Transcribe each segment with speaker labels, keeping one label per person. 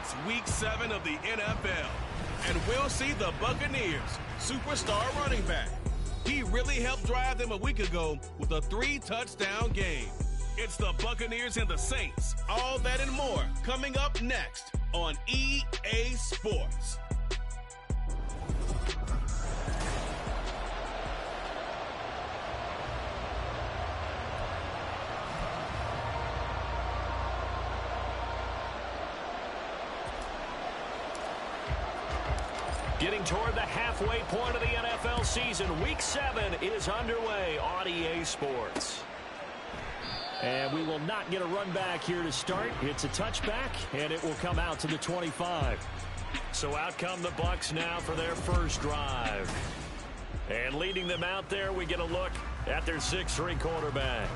Speaker 1: It's Week 7 of the NFL, and we'll see the Buccaneers' superstar running back. He really helped drive them a week ago with a 3-touchdown game. It's the Buccaneers and the Saints. All that and more coming up next on EA Sports.
Speaker 2: Getting toward the halfway point of the NFL season, Week 7 is underway on EA Sports. And we will not get a run back here to start. It's a touchback, and it will come out to the 25. So out come the Bucs now for their first drive. And leading them out there, we get a look at their 6'3" quarterback.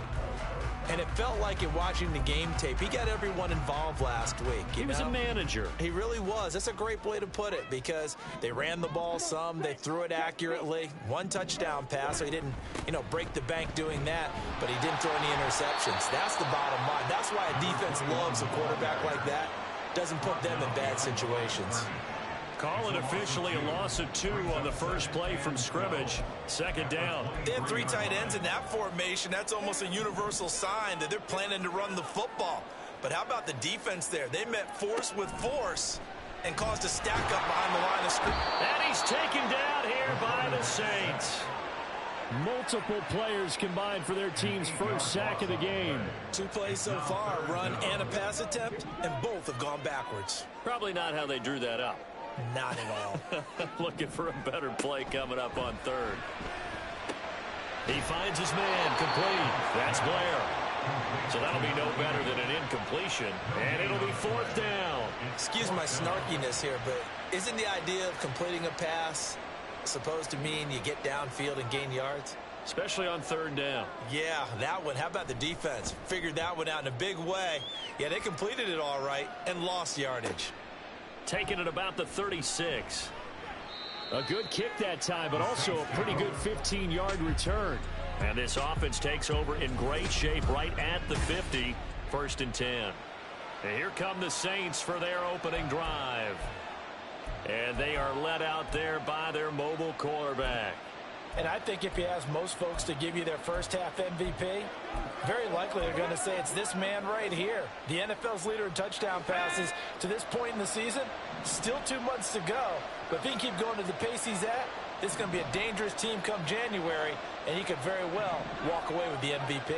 Speaker 3: And it felt like in watching the game tape, he got everyone involved last week.
Speaker 2: He was a manager.
Speaker 3: He really was. That's a great way to put it because they ran the ball some, they threw it accurately. 1 touchdown pass, so he didn't, break the bank doing that, but he didn't throw any interceptions. That's the bottom line. That's why a defense loves a quarterback like that. Doesn't put them in bad situations.
Speaker 2: Call it officially a loss of 2 on the first play from scrimmage. Second down.
Speaker 3: They have 3 tight ends in that formation. That's almost a universal sign that they're planning to run the football. But how about the defense there? They met force with force and caused a stack up behind the line of scrimmage.
Speaker 2: And he's taken down here by the Saints. Multiple players combined for their team's first sack of the game.
Speaker 3: 2 plays so far, a run and a pass attempt, and both have gone backwards.
Speaker 2: Probably not how they drew that up.
Speaker 3: Not at all.
Speaker 2: Looking for a better play coming up on third. He finds his man complete. That's Blair. So that'll be no better than an incompletion. And it'll be 4th down.
Speaker 3: Excuse my snarkiness here, but isn't the idea of completing a pass supposed to mean you get downfield and gain yards?
Speaker 2: Especially on 3rd down.
Speaker 3: Yeah, that one. How about the defense? Figured that one out in a big way. Yeah, they completed it all right and lost yardage.
Speaker 2: Taking it about the 36. A good kick that time, but also a pretty good 15-yard return. And this offense takes over in great shape right at the 50. 1st and 10. And here come the Saints for their opening drive. And they are led out there by their mobile quarterback.
Speaker 4: And I think if you ask most folks to give you their first half MVP, very likely they're going to say it's this man right here. The NFL's leader in touchdown passes to this point in the season. Still 2 months to go. But if he can keep going to the pace he's at, this is going to be a dangerous team come January, and he could very well walk away with the MVP.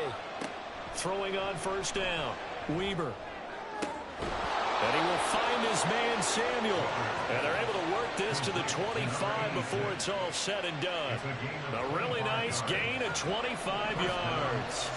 Speaker 2: Throwing on 1st down, Weber. And he will find his man, Samuel. And they're able to work this to the 25 before it's all said and done. A really nice gain of 25 yards.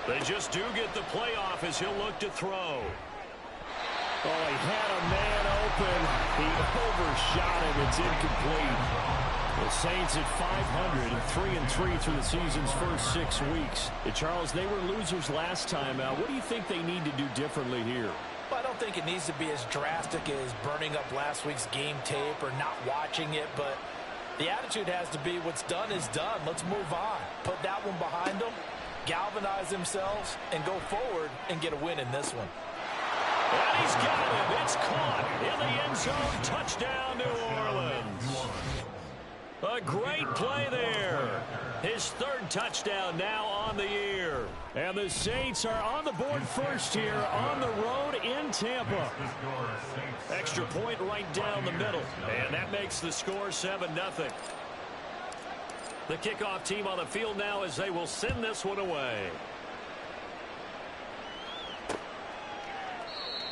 Speaker 2: They just do get the playoff as he'll look to throw. Oh, he had a man open. He overshot him. It's incomplete. The Saints at 500 and 3-3 through the season's first 6 weeks. Charles, they were losers last time out. What do you think they need to do differently here?
Speaker 4: Well, I don't think it needs to be as drastic as burning up last week's game tape or not watching it, but the attitude has to be what's done is done. Let's move on. Put that one behind them, galvanize themselves, and go forward and get a win in this one.
Speaker 2: And he's got it. It's caught in the end zone. Touchdown, New Orleans. A great play there. His 3rd touchdown now on the year. And the Saints are on the board first here on the road in Tampa. Extra point right down the middle. And that makes the score 7-0. The kickoff team on the field now as they will send this one away.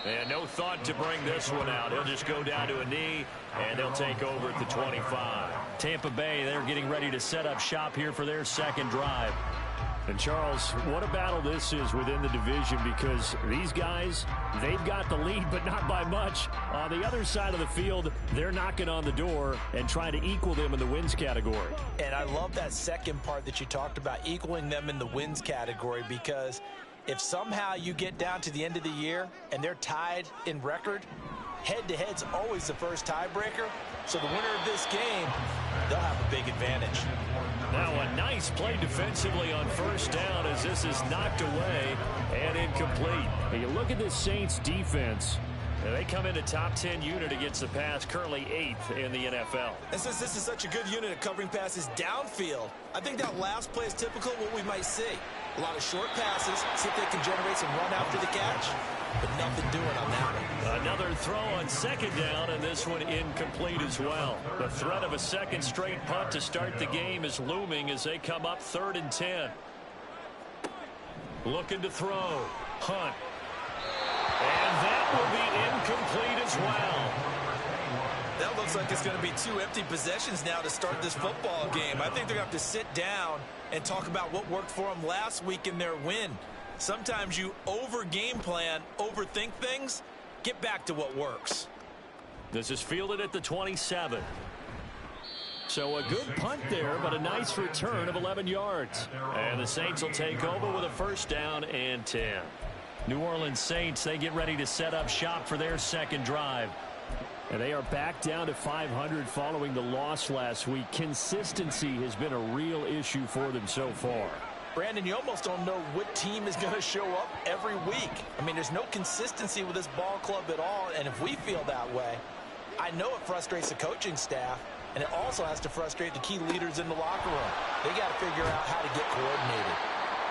Speaker 2: And no thought to bring this one out. He'll just go down to a knee, and they'll take over at the 25. Tampa Bay, they're getting ready to set up shop here for their 2nd drive. And, Charles, what a battle this is within the division because these guys, they've got the lead, but not by much. On the other side of the field, they're knocking on the door and trying to equal them in the wins category.
Speaker 3: And I love that second part that you talked about, equaling them in the wins category, because
Speaker 4: If somehow you get down to the end of the year and they're tied in record, head-to-head's always the first tiebreaker. So the winner of this game, they'll have a big advantage.
Speaker 2: Now a nice play defensively on first down as this is knocked away and incomplete. And you look at this Saints defense. They come into top 10 unit against the pass, currently 8th in the NFL.
Speaker 3: And since this is such a good unit at covering passes downfield, I think that last play is typical of what we might see. A lot of short passes, see if they can generate some run after the catch, but nothing doing on that one.
Speaker 2: Another throw on second down, and this one incomplete as well. The threat of a second straight punt to start the game is looming as they come up 3rd and 10. Looking to throw. Hunt. And that will be incomplete as well.
Speaker 3: That looks like it's going to be 2 empty possessions now to start this football game. I think they're going to have to sit down and talk about what worked for them last week in their win. Sometimes you over-game plan, overthink things, get back to what works.
Speaker 2: This is fielded at the 27. So a good punt there, but a nice return of 11 yards. And the Saints will take over with a first down and 10. New Orleans Saints, they get ready to set up shop for their second drive. And they are back down to 500 following the loss last week. Consistency has been a real issue for them so far.
Speaker 4: Brandon, you almost don't know what team is going to show up every week. I mean, there's no consistency with this ball club at all, and if we feel that way, I know it frustrates the coaching staff, and it also has to frustrate the key leaders in the locker room. They got to figure out how to get coordinated.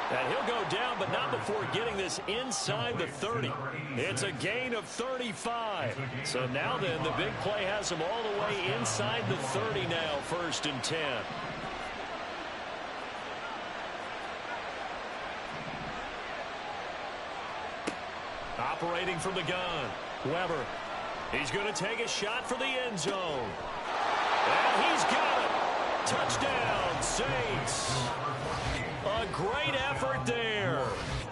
Speaker 2: And he'll go down, but not before getting this inside the 30. It's a gain of 35. So now then, the big play has him all the way inside the 30 now, 1st and 10. Operating from the gun, Weber. He's going to take a shot for the end zone. And he's got it. Touchdown, Saints. A great effort there.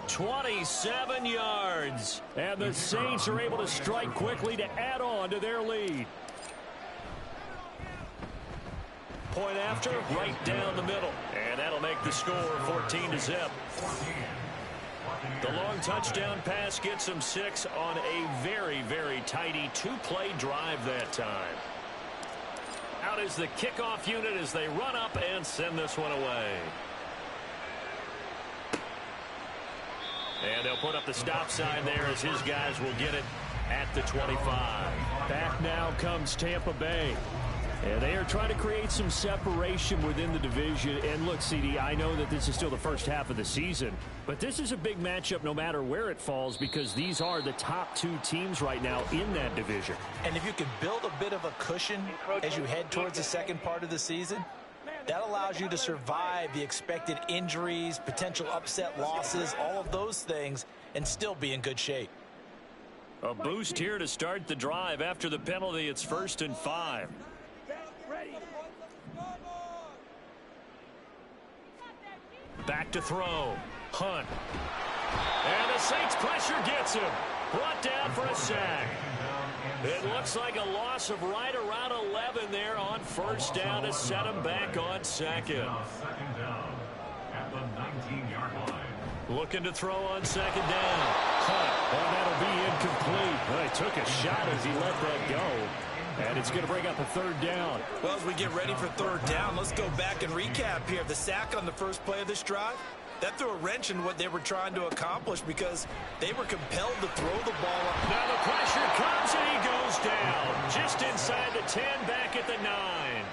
Speaker 2: 27 yards. And the Saints are able to strike quickly to add on to their lead. Point after, right down the middle. And that'll make the score 14-0. The long touchdown pass gets them 6 on a very, very tidy 2-play drive that time. Out is the kickoff unit as they run up and send this one away. And they'll put up the stop sign there as his guys will get it at the 25. Back now comes Tampa Bay. And they are trying to create some separation within the division. And look, CD, I know that this is still the first half of the season, but this is a big matchup no matter where it falls because these are the top 2 teams right now in that division.
Speaker 4: And if you can build a bit of a cushion as you head towards the second part of the season, that allows you to survive the expected injuries, potential upset losses, all of those things, and still be in good shape.
Speaker 2: A boost here to start the drive after the penalty. It's 1st and 5. Back to throw. Hunt. And the Saints pressure gets him. Brought down for a sack. It looks like a loss of right around 11 there on first down to set him back on second. Looking to throw on second down. Hunt. And that'll be incomplete. Well, he took a shot as he let that go. And it's going to bring up a 3rd down.
Speaker 3: Well, as we get ready for 3rd down, let's go back and recap here. The sack on the first play of this drive, that threw a wrench in what they were trying to accomplish because they were compelled to throw the ball up.
Speaker 2: Now the pressure comes and he goes down. Just inside the 10, back at the 9.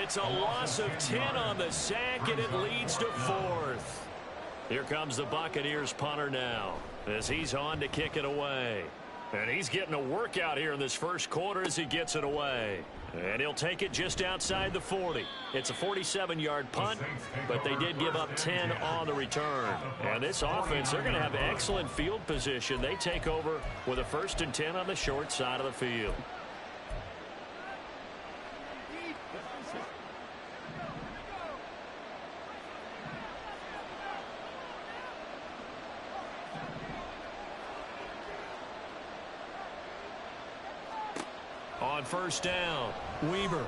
Speaker 2: It's a loss of 10 on the sack, and it leads to 4th. Here comes the Buccaneers punter now as he's on to kick it away. And he's getting a workout here in this first quarter as he gets it away. And he'll take it just outside the 40. It's a 47-yard punt, but they did give up 10 on the return. And this offense, they're going to have excellent field position. They take over with a 1st and 10 on the short side of the field. On first down, Weber.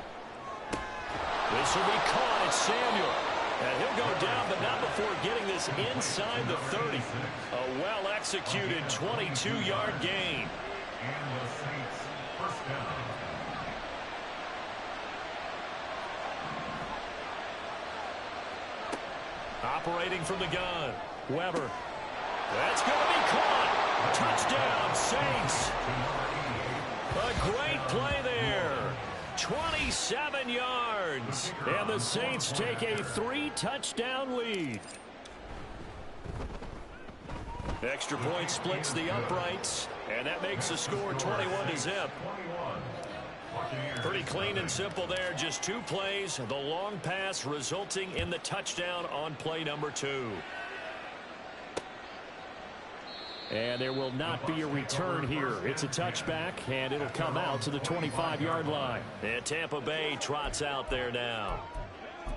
Speaker 2: This will be caught. It's Samuel. And he'll go down, but not before getting this Saints inside the 30. A well-executed 22-yard gain.
Speaker 5: And the Saints first down.
Speaker 2: Operating from the gun, Weber. That's going to be caught. Touchdown, Saints. A great play there. 27 yards. And the Saints take a 3-touchdown lead. Extra point splits the uprights, and that makes the score 21-0. Pretty clean and simple there. Just 2 plays. The long pass resulting in the touchdown on play number 2. And there will not be a return here. It's a touchback, and it'll come out to the 25-yard line. And Tampa Bay trots out there now.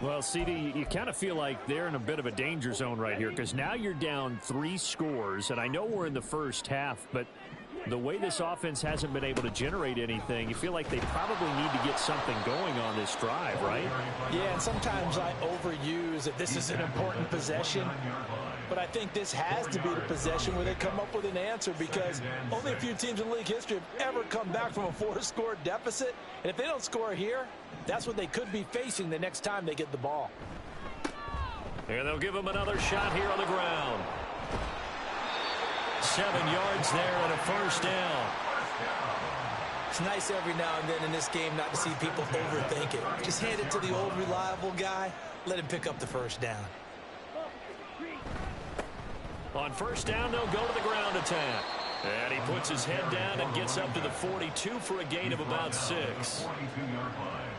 Speaker 6: Well, CD, you kind of feel like they're in a bit of a danger zone right here because now you're down 3 scores, and I know we're in the first half, but the way this offense hasn't been able to generate anything, you feel like they probably need to get something going on this drive, right?
Speaker 4: Yeah, and sometimes I overuse that this is an important possession, but I think this has to be the possession where they come up with an answer because only a few teams in league history have ever come back from a 4-score deficit, and if they don't score here, that's what they could be facing the next time they get the ball.
Speaker 2: And they'll give them another shot here on the ground. 7 yards there and a first down.
Speaker 3: It's nice every now and then in this game not to see people overthink it. Just hand it to the old reliable guy. Let him pick up the first down.
Speaker 2: On first down, they'll go to the ground attack. And he puts his head down and gets up to the 42 for a gain of about 6.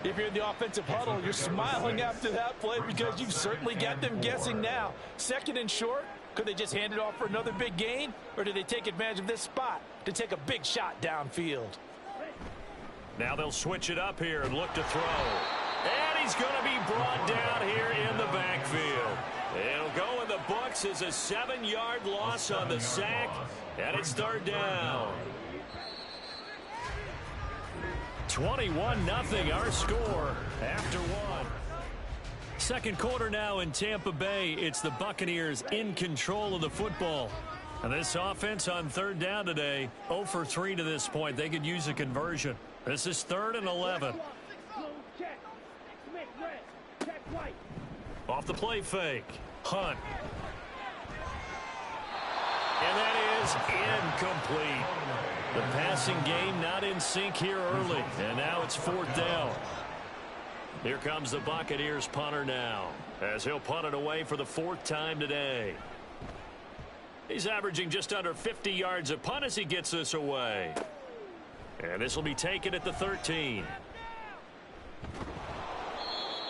Speaker 4: If you're in the offensive huddle, you're smiling after that play because you've certainly got them guessing now. 2nd and short. Could they just hand it off for another big gain? Or do they take advantage of this spot to take a big shot downfield?
Speaker 2: Now they'll switch it up here and look to throw. And he's going to be brought down here in the backfield. It'll go in the books as a 7-yard loss on the sack. And it's 3rd down. 21-0 our score after 1. Second quarter now in Tampa Bay. It's the Buccaneers in control of the football. And this offense on 3rd down today, 0 for 3 to this point. They could use a conversion. This is 3rd and 11. Off the play fake. Hunt. And that is incomplete. The passing game not in sync here early. And now it's 4th down. Here comes the Buccaneers punter now, as he'll punt it away for the 4th time today. He's averaging just under 50 yards a punt as he gets this away. And this will be taken at the 13.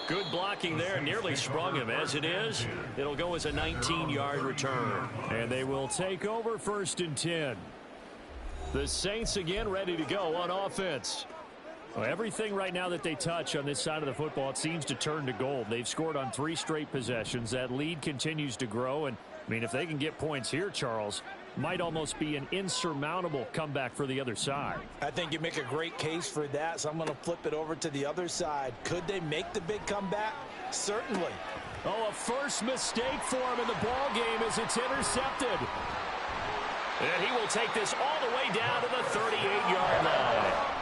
Speaker 2: Good blocking there, nearly sprung him. As it is, it'll go as a 19-yard return.
Speaker 6: And they will take over 1st and 10. The Saints again ready to go on offense. Well, everything right now that they touch on this side of the football, it seems to turn to gold. They've scored on 3 straight possessions. That lead continues to grow. And, I mean, if they can get points here, Charles, might almost be an insurmountable comeback for the other side.
Speaker 4: I think you make a great case for that, so I'm going to flip it over to the other side. Could they make the big comeback? Certainly.
Speaker 6: Oh, a first mistake for him in the ball game as it's intercepted.
Speaker 2: And he will take this all the way down to the 38-yard line.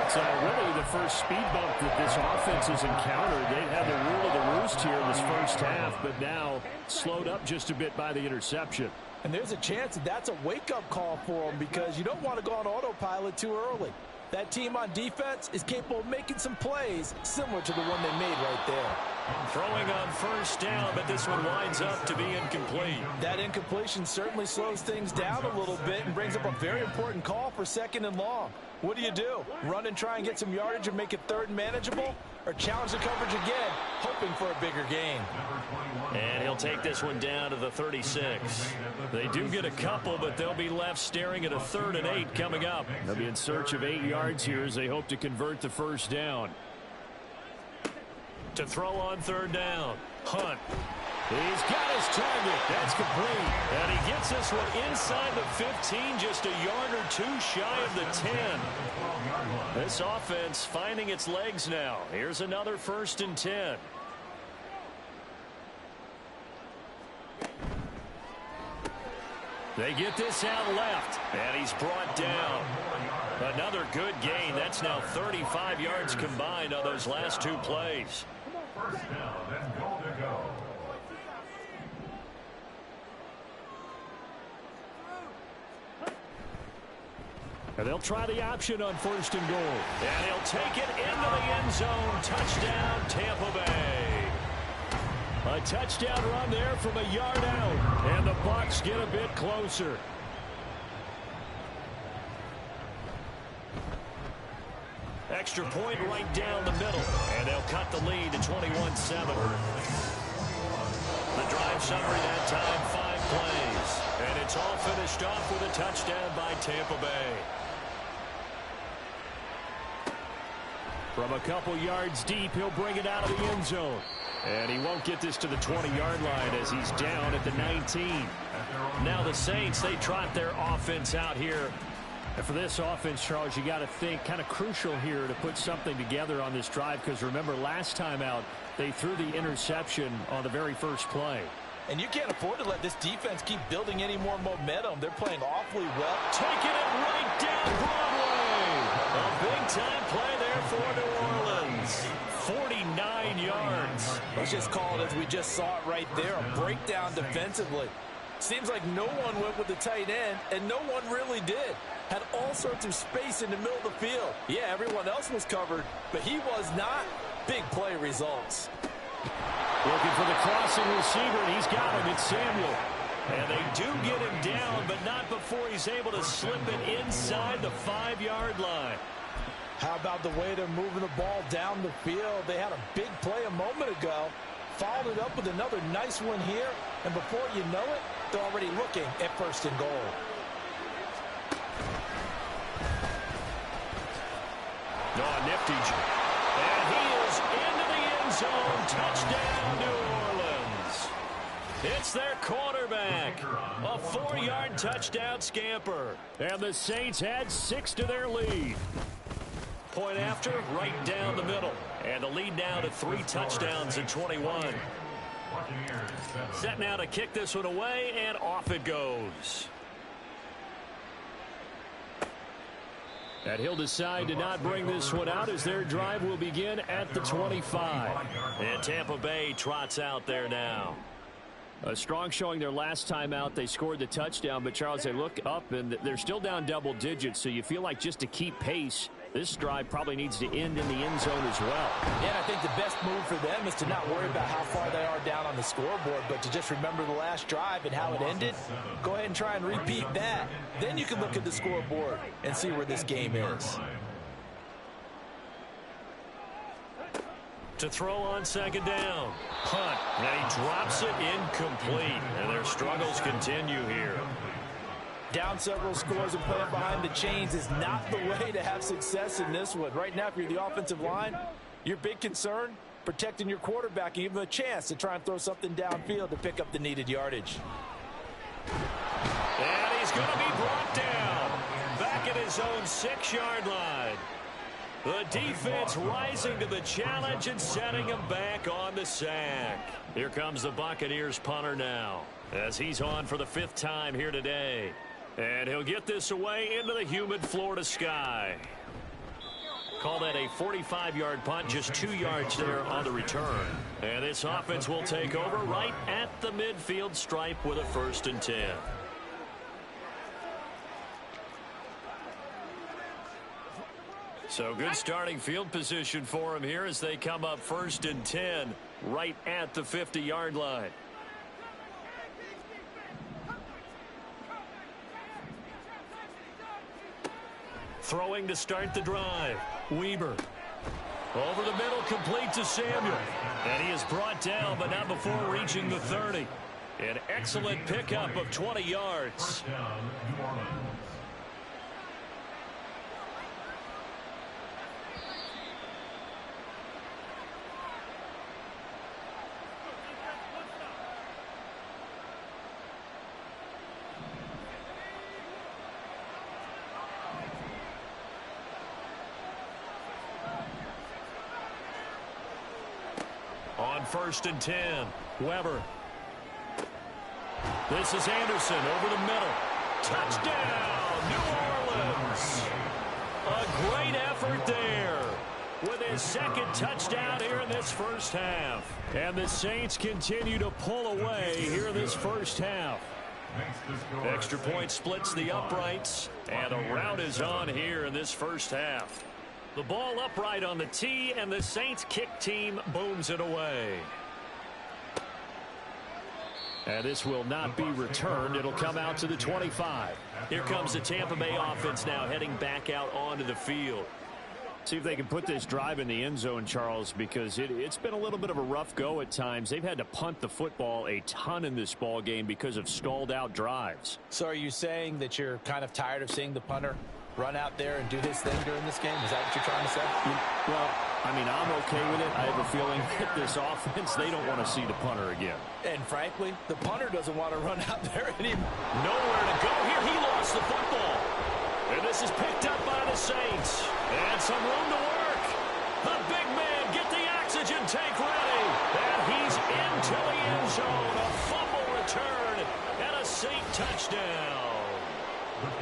Speaker 6: So really the first speed bump that this offense has encountered. They had the rule of the roost here in this first half, but now slowed up just a bit by the interception.
Speaker 4: And there's a chance that that's a wake-up call for them because you don't want to go on autopilot too early. That team on defense is capable of making some plays similar to the one they made right there.
Speaker 2: Throwing on first down, but this one winds up to be incomplete.
Speaker 4: That incompletion certainly slows things down a little bit and brings up a very important call for 2nd and long. What do? Run and try and get some yardage and make it 3rd and manageable? Or challenge the coverage again, hoping for a bigger gain?
Speaker 2: And he'll take this one down to the 36. They do get a couple, but they'll be left staring at a 3rd and 8 coming up.
Speaker 6: They'll be in search of 8 yards here as they hope to convert the first down.
Speaker 2: To throw on 3rd down, Hunt. He's got his target. That's complete. And he gets this one inside the 15, just a yard or 2 shy of the 10. This offense finding its legs now. Here's another 1st and 10.
Speaker 6: They get this out left, and he's brought down. Another good gain. That's now 35 yards combined on those last two plays.
Speaker 5: First down and goal to go.
Speaker 6: And they'll try the option on 1st and goal. And he'll take it into the end zone. Touchdown, Tampa Bay. A touchdown run there from a yard out. And the Bucs get a bit closer. Extra point right down the middle. And they'll cut the lead to 21-7. The drive summary that time, 5 plays. And it's all finished off with a touchdown by Tampa Bay. From a couple yards deep, he'll bring it out of the end zone. And he won't get this to the 20-yard line as he's down at the 19. Now the Saints, they trot their offense out here. And for this offense, Charles, you got to think kind of crucial here to put something together on this drive, because remember last time out, they threw the interception on the very first play.
Speaker 4: And you can't afford to let this defense keep building any more momentum. They're playing awfully well.
Speaker 6: Taking it right down Broadway. A big-time play there for New Orleans. 49 yards.
Speaker 4: Let's just call it as we just saw it right there, a breakdown defensively. Seems like no one went with the tight end, and no one really did. Had all sorts of space in the middle of the field. Yeah, everyone else was covered, but he was not. Big play results.
Speaker 6: Looking for the crossing receiver, and he's got him. It's Samuel. And they do get him down, but not before he's able to slip it inside the 5-yard line.
Speaker 4: How about the way they're moving the ball down the field? They had a big play a moment ago. Followed it up with another nice one here. And before you know it, they're already looking at 1st and goal.
Speaker 6: Oh, nifty. And he is into the end zone. Touchdown, New Orleans. It's their quarterback. A 4-yard touchdown scamper. And the Saints add 6 to their lead. Point after, right down the middle. And the lead now to 3 touchdowns at 21. Set now to kick this one away, and off it goes. And he'll decide to not bring this one out as their drive will begin at the 25. And Tampa Bay trots out there now. A strong showing their last time out. They scored the touchdown, but Charles, they look up and they're still down double digits, so you feel like just to keep pace, this drive probably needs to end in the end zone as well.
Speaker 4: Yeah, I think the best move for them is to not worry about how far they are down on the scoreboard, but to just remember the last drive and how it ended. Go ahead and try and repeat that. Then you can look at the scoreboard and see where this game is.
Speaker 6: To throw on 2nd down. Hunt. And he drops it incomplete. And their struggles continue here.
Speaker 4: Down several scores and playing behind the chains is not the way to have success in this one. Right now, if you're the offensive line, your big concern, protecting your quarterback and give him a chance to try and throw something downfield to pick up the needed yardage.
Speaker 6: And he's going to be brought down. Back at his own 6-yard line. The defense rising to the challenge and setting him back on the sack. Here comes the Buccaneers punter now, as he's on for the 5th time here today. And he'll get this away into the humid Florida sky. Call that a 45-yard punt, just 2 yards there on the return. And this offense will take over right at the midfield stripe with a 1st and 10. So good starting field position for him here as they come up 1st and 10 right at the 50-yard line. Throwing to start the drive. Weber. Over the middle, complete to Samuel. And he is brought down, but not before reaching the 30. An excellent pickup of 20 yards. On 1st and 10, Weber. This is Anderson over the middle.
Speaker 2: Touchdown, New Orleans. A great effort there with his second touchdown here in this first half. And the Saints continue to pull away here in this first half. Extra point splits the uprights, and a rout is on here in this first half. The ball upright on the tee, and the Saints kick team booms it away. And this will not be returned. It'll come out to the 25. Here comes the Tampa Bay offense now heading back out onto the field. See if they can put this drive in the end zone, Charles, because it's been a little bit of a rough go at times. They've had to punt the football a ton in this ball game because of stalled out drives.
Speaker 4: So are you saying that you're kind of tired of seeing the punter run out there and do his thing during this game? Is that what you're trying to say?
Speaker 6: Well, I mean, I'm okay with it. I have a feeling that this offense, they don't want to see the punter again.
Speaker 4: And frankly, the punter doesn't want to run out there anymore.
Speaker 2: Nowhere to go here. He lost the football. And this is picked up by the Saints. And some room to work. The big man, get the oxygen tank ready. And he's into the end zone. A fumble return and a Saint touchdown.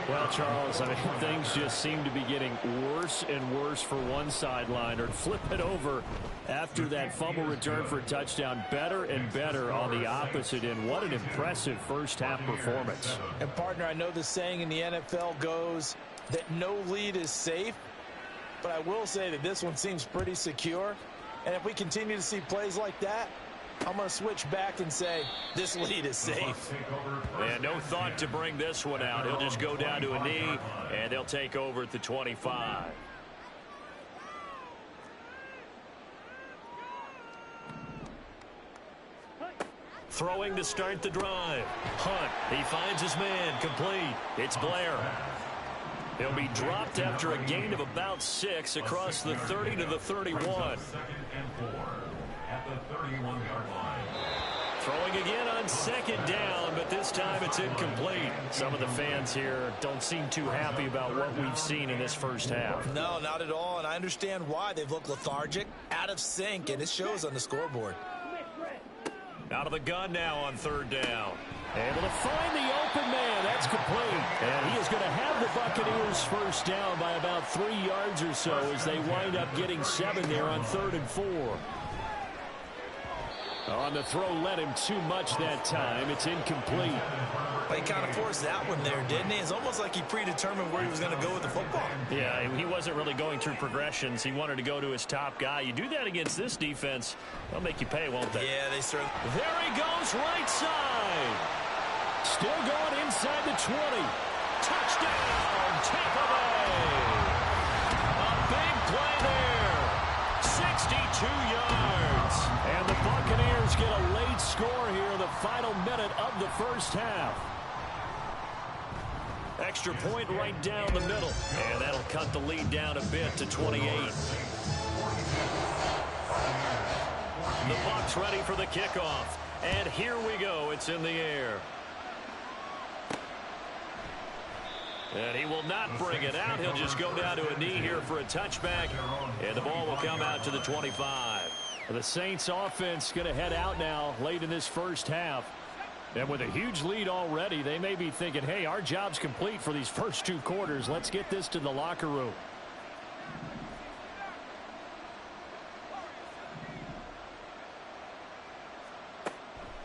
Speaker 6: Well, Charles, I mean, things just seem to be getting worse and worse for one sideline. Or flip it over after that fumble return for a touchdown. Better and better on the opposite end. What an impressive first-half performance.
Speaker 4: And, partner, I know the saying in the NFL goes that no lead is safe. But I will say that this one seems pretty secure. And if we continue to see plays like that, I'm going to switch back and say this lead is safe.
Speaker 2: And no thought to bring this one out. He'll just go down to a knee, and they'll take over at the 25. Throwing to start the drive. Hunt, he finds his man, complete. It's Blair. He'll be dropped after a gain of about 6 across the 30 to the 31. Throwing again on second down, but this time it's incomplete. Some of the fans here don't seem too happy about what we've seen in this first half.
Speaker 3: No, not at all, and I understand why. They've looked lethargic, out of sync, and it shows on the scoreboard.
Speaker 2: Out of the gun now on third down.
Speaker 6: Able to find the open man. That's complete. And he is going to have the Buccaneers first down by about 3 yards or so as they wind up getting 7 there on 3rd and 4. On the throw, led him too much that time. It's incomplete.
Speaker 3: He kind of forced that one there, didn't he? It's almost like he predetermined where he was going to go with the football.
Speaker 2: Yeah, he wasn't really going through progressions. He wanted to go to his top guy. You do that against this defense, they'll make you pay, won't they?
Speaker 3: Yeah, they certainly.
Speaker 2: There he goes, right side. Still going inside the 20. Touchdown, Tampa Bay. A big play there. 62 yards. And the Buccaneers get a late score here in the final minute of the first half. Extra point right down the middle. And that'll cut the lead down a bit to 28. The Bucs ready for the kickoff. And here we go. It's in the air. And he will not bring it out. He'll just go down to a knee here for a touchback. And the ball will come out to the 25. The Saints offense going to head out now late in this first half. And with a huge lead already, they may be thinking, hey, our job's complete for these first 2 quarters. Let's get this to the locker room.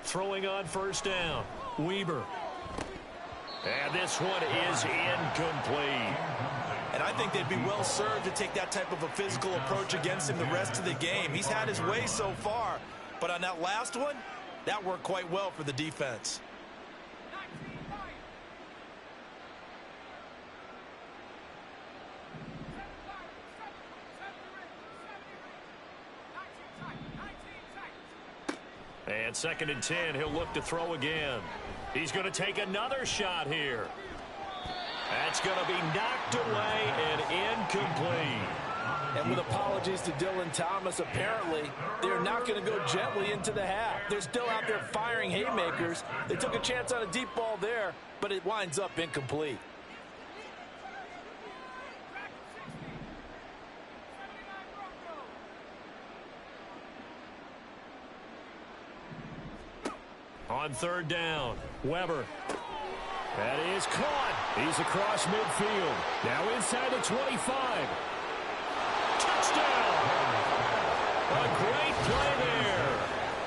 Speaker 2: Throwing on first down. Weber. And this one is incomplete.
Speaker 3: And I think they'd be well served to take that type of a physical approach against him the rest of the game. He's had his way so far, but on that last one, that worked quite well for the defense.
Speaker 2: And 2nd and 10, he'll look to throw again. He's going to take another shot here. That's going to be knocked away and incomplete.
Speaker 4: And with apologies to Dylan Thomas, apparently they're not going to go gently into the half. They're still out there firing haymakers. They took a chance on a deep ball there, but it winds up incomplete.
Speaker 2: On 3rd down, Weber.
Speaker 6: That is caught. He's across midfield. Now inside the 25. Touchdown! A great play there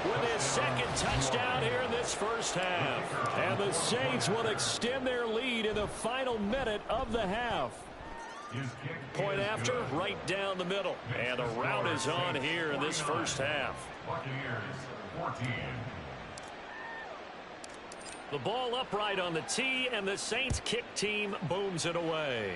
Speaker 6: with his second touchdown here in this first half. And the Saints will extend their lead in the final minute of the half. Point after, right down the middle. And the rout is on here in this first half.
Speaker 5: Buccaneers 14.
Speaker 6: The ball upright on the tee, and the Saints kick team booms it away.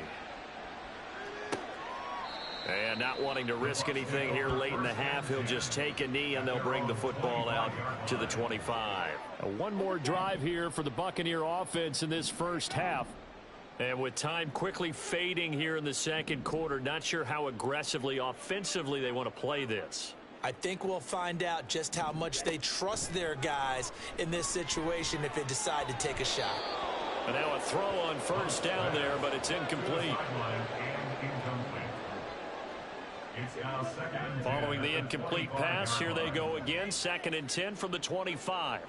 Speaker 6: And not wanting to risk anything here late in the half, he'll just take a knee, and they'll bring the football out to the 25. One more drive here for the Buccaneer offense in this first half. And with time quickly fading here in the second quarter, not sure how aggressively, offensively they want to play this.
Speaker 3: I think we'll find out just how much they trust their guys in this situation if they decide to take a shot.
Speaker 6: And now a throw on first down there, but it's incomplete. Following the incomplete pass, here they go again. 2nd and 10 from the 25.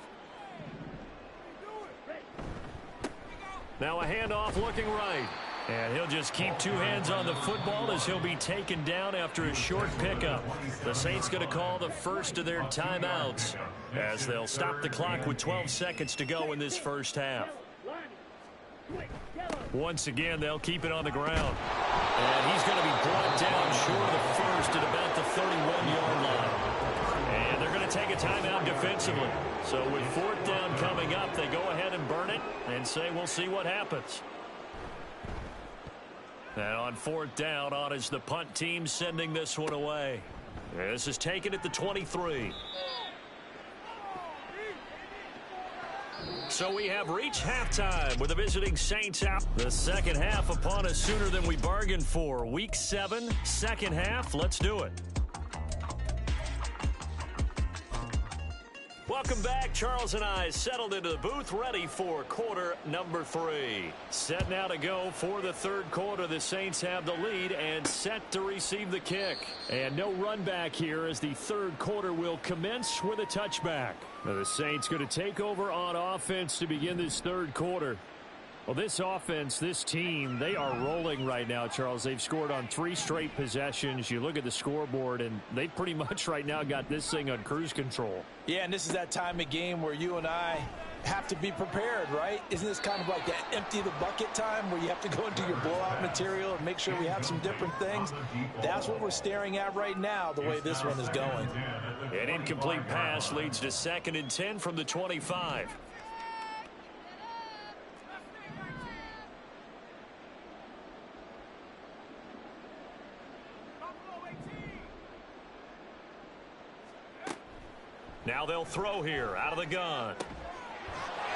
Speaker 6: Now a handoff looking right. And he'll just keep two hands on the football as he'll be taken down after a short pickup. The Saints going to call the first of their timeouts as they'll stop the clock with 12 seconds to go in this first half. Once again, they'll keep it on the ground. And he's going to be brought down short of the first at about the 31-yard line. And they're going to take a timeout defensively. So with 4th down coming up, they go ahead and burn it and say we'll see what happens. And on 4th down, on is the punt team sending this one away. This is taken at the 23. So we have reached halftime with the visiting Saints out. The second half upon us sooner than we bargained for. Week 7, second half. Let's do it. Welcome back. Charles and I settled into the booth, ready for quarter number 3. Set now to go for the third quarter. The Saints have the lead and set to receive the kick. And no run back here as the third quarter will commence with a touchback. Now the Saints going to take over on offense to begin this third quarter. Well, this offense, this team, they are rolling right now, Charles. They've scored on 3 straight possessions. You look at the scoreboard, and they pretty much right now got this thing on cruise control.
Speaker 4: Yeah, and this is that time of game where you and I have to be prepared, right? Isn't this kind of like that empty the bucket time where you have to go into your blowout material and make sure we have some different things? That's what we're staring at right now, the way this one is going.
Speaker 6: An incomplete pass leads to 2nd and 10 from the 25. Now they'll throw here out of the gun.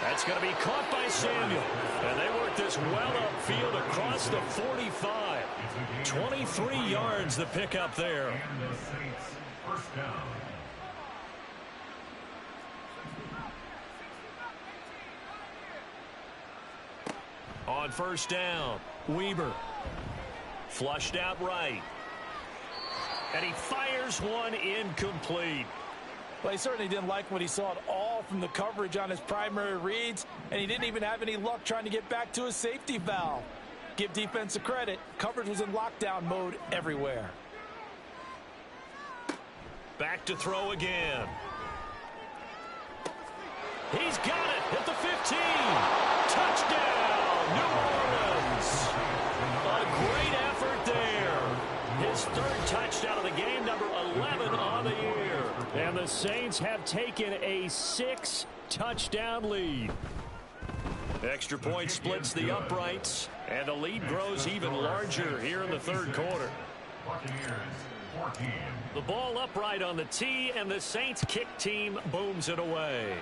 Speaker 6: That's going to be caught by Samuel. And they work this well upfield across the 45. 23 yards the pickup there.
Speaker 5: And the Saints first down.
Speaker 6: On first down, Weber. Flushed out right. And he fires one incomplete.
Speaker 4: Well, he certainly didn't like what he saw at all from the coverage on his primary reads, and he didn't even have any luck trying to get back to his safety valve. Give defense a credit. Coverage was in lockdown mode everywhere.
Speaker 6: Back to throw again. He's got it at the 15. Touchdown, New Orleans. A great effort there. His 3rd touchdown of the game, number 11 on the year. And the Saints have taken a 6-touchdown lead. Extra point splits the uprights, and the lead grows even larger here in the third quarter.
Speaker 5: Buccaneers 14.
Speaker 6: The ball upright on the tee, and the Saints kick team booms it away.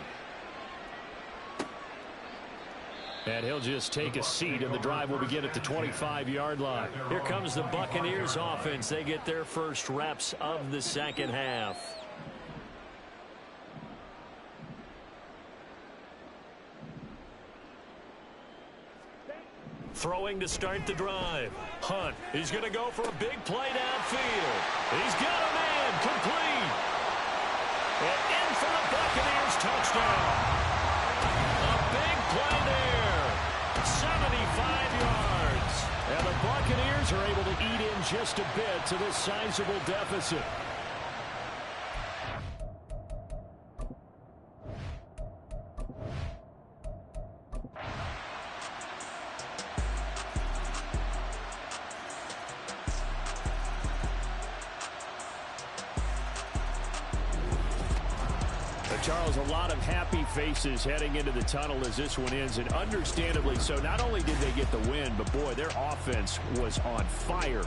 Speaker 6: And he'll just take a seat, and the drive will begin at the 25-yard line. Here comes the Buccaneers offense. They get their first reps of the second half. Throwing to start the drive. Hunt, he's going to go for a big play downfield. He's got a man, complete. And in for the Buccaneers touchdown. A big play there. Bears are able to eat in just a bit to this sizable deficit. Charles, a lot of happy faces heading into the tunnel as this one ends, and understandably so. Not only did they get the win, but boy, their offense was on fire